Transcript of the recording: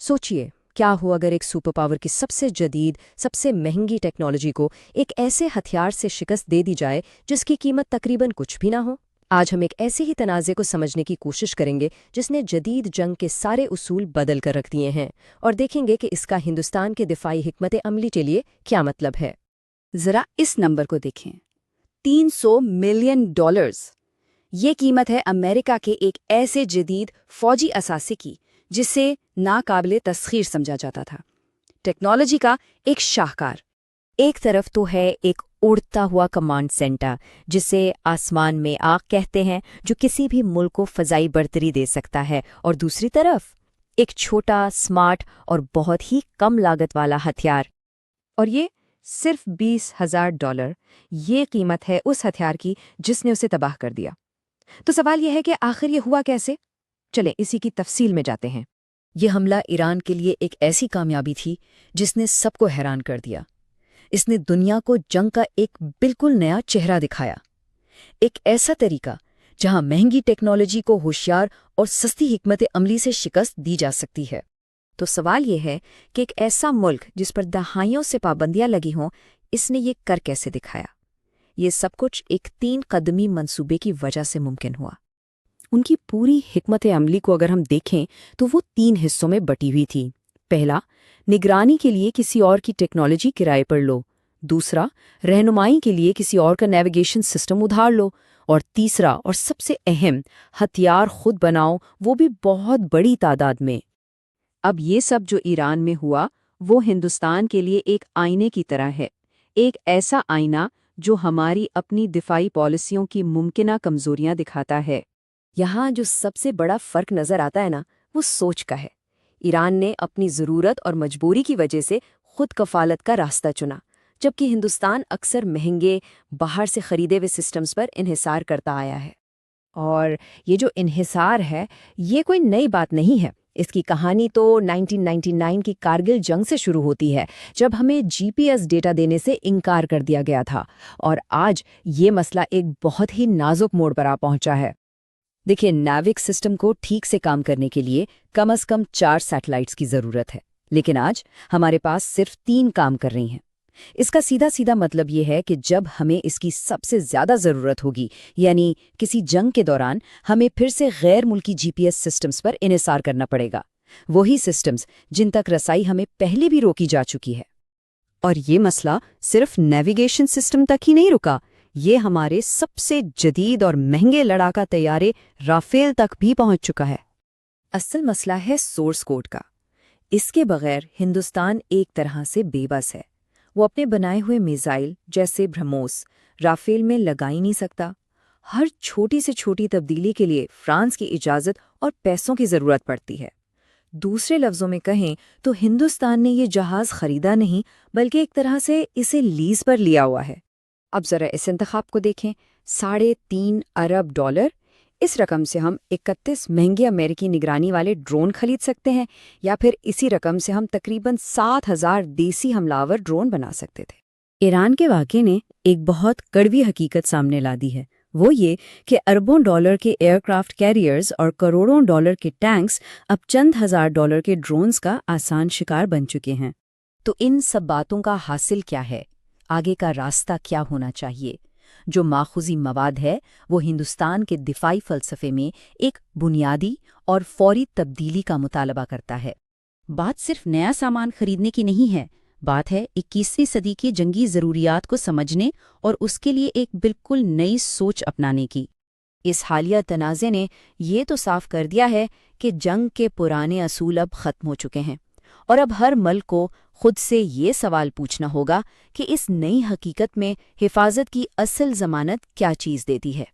सोचिए, क्या हो अगर एक सुपर पावर की सबसे जदीद, सबसे महंगी टेक्नोलॉजी को एक ऐसे हथियार से शिकस्त दे दी जाए जिसकी कीमत तकरीबन कुछ भी ना हो। आज हम एक ऐसे ही तनाज़े को समझने की कोशिश करेंगे जिसने जदीद जंग के सारे उसूल बदल कर रख दिए हैं, और देखेंगे कि इसका हिंदुस्तान के दिफाई हिकमत अमली के लिए क्या मतलब है। जरा इस नंबर को देखें, $300 मिलियन। ये कीमत है अमेरिका के एक ऐसे जदीद फौजी असासे की जिसे नाकाबिले तस्खीर समझा जाता था। टेक्नोलॉजी का एक शाहकार। एक तरफ तो है एक उड़ता हुआ कमांड सेंटर जिसे आसमान में आग कहते हैं, जो किसी भी मुल्क को फ़ज़ाई बर्तरी दे सकता है, और दूसरी तरफ एक छोटा, स्मार्ट और बहुत ही कम लागत वाला हथियार। और ये सिर्फ $20,000। ये कीमत है उस हथियार की जिसने उसे तबाह कर दिया। तो सवाल यह है कि आखिर ये हुआ कैसे? चले इसी की तफसील में जाते हैं। ये हमला ईरान के लिए एक ऐसी कामयाबी थी जिसने सबको हैरान कर दिया। इसने दुनिया को जंग का एक बिल्कुल नया चेहरा दिखाया। एक ऐसा तरीका जहां महंगी टेक्नोलॉजी को होशियार और सस्ती हिकमत अमली से शिकस्त दी जा सकती है। तो सवाल यह है कि एक ऐसा मुल्क जिस पर दहाइयों से पाबंदियां लगी हों, इसने ये कर कैसे दिखाया? ये सब कुछ एक 3 कदमी मंसूबे की वजह से मुमकिन हुआ। उनकी पूरी हिकमत अमली को अगर हम देखें तो वो 3 हिस्सों में बटी हुई थी। पहला, निगरानी के लिए किसी और की टेक्नोलॉजी किराए पर लो। दूसरा, रहनुमाई के लिए किसी और का नेविगेशन सिस्टम उधार लो। और तीसरा और सबसे अहम, हथियार खुद बनाओ, वो भी बहुत बड़ी तादाद में। अब ये सब जो ईरान में हुआ वो हिंदुस्तान के लिए एक आईने की तरह है। एक ऐसा आईना जो हमारी अपनी दिफाई पॉलिसियों की मुमकिना कमजोरियां दिखाता है। यहाँ जो सबसे बड़ा फर्क नजर आता है ना, वो सोच का है। ईरान ने अपनी ज़रूरत और मजबूरी की वजह से खुद कफालत का रास्ता चुना, जबकि हिंदुस्तान अक्सर महंगे, बाहर से खरीदे हुए सिस्टम्स पर इन्हिसार करता आया है। और ये जो इन्हिसार है, ये कोई नई बात नहीं है। इसकी कहानी तो 1999 की कारगिल जंग से शुरू होती है, जब हमें जीपीएस डेटा देने से इनकार कर दिया गया था। और आज ये मसला एक बहुत ही नाजुक मोड़ पर आ पहुंचा है। देखिए, नाविक सिस्टम को ठीक से काम करने के लिए कम से कम 4 सैटेलाइट्स की ज़रूरत है, लेकिन आज हमारे पास सिर्फ 3 काम कर रही हैं। इसका सीधा सीधा मतलब ये है कि जब हमें इसकी सबसे ज़्यादा ज़रूरत होगी, यानी किसी जंग के दौरान, हमें फिर से गैर मुल्की जीपीएस सिस्टम्स पर इन्हिसार करना पड़ेगा। वही सिस्टम्स जिन तक रसाई हमें पहले भी रोकी जा चुकी है। और ये मसला सिर्फ नेविगेशन सिस्टम तक ही नहीं रुका, ये हमारे सबसे जदीद और महंगे लड़ाका तैयारे राफेल तक भी पहुंच चुका है। असल मसला है सोर्स कोड का। इसके बगैर हिंदुस्तान एक तरह से बेबस है। वो अपने बनाए हुए मिसाइल जैसे ब्रह्मोस राफेल में लगा ही नहीं सकता। हर छोटी से छोटी तब्दीली के लिए फ्रांस की इजाज़त और पैसों की ज़रूरत पड़ती है। दूसरे लफ्ज़ों में कहें तो हिंदुस्तान ने ये जहाज़ खरीदा नहीं, बल्कि एक तरह से इसे लीज पर लिया हुआ है। अब ज़रा इस इंतखाब को देखें, $3.5 अरब। इस रकम से हम 31 महंगे अमेरिकी निगरानी वाले ड्रोन खरीद सकते हैं, या फिर इसी रकम से हम तकरीबन 7,000 देसी हमलावर ड्रोन बना सकते थे। ईरान के वाक़े ने एक बहुत कड़वी हकीकत सामने ला दी है। वो ये कि अरबों डॉलर के एयरक्राफ्ट कैरियर्स और करोड़ों डॉलर के टैंक्स अब चंद हज़ार डॉलर के ड्रोन्स का आसान शिकार बन चुके हैं। तो इन सब बातों का हासिल क्या है? आगे का रास्ता क्या होना चाहिए? जो माखूजी मवाद है, वो हिंदुस्तान के दिफाई फ़लसफ़े में एक बुनियादी और फौरी तब्दीली का मुतालबा करता है। बात सिर्फ नया सामान खरीदने की नहीं है, बात है 21वीं सदी की जंगी ज़रूरियात को समझने और उसके लिए एक बिल्कुल नई सोच अपनाने की। इस हालिया तनाज़े ने ये तो साफ कर दिया है कि जंग के पुराने असूल अब ख़त्म हो चुके हैं, और अब हर मुल्क को खुद से ये सवाल पूछना होगा कि इस नई हकीकत में हिफाजत की असल ज़मानत क्या चीज़ देती है।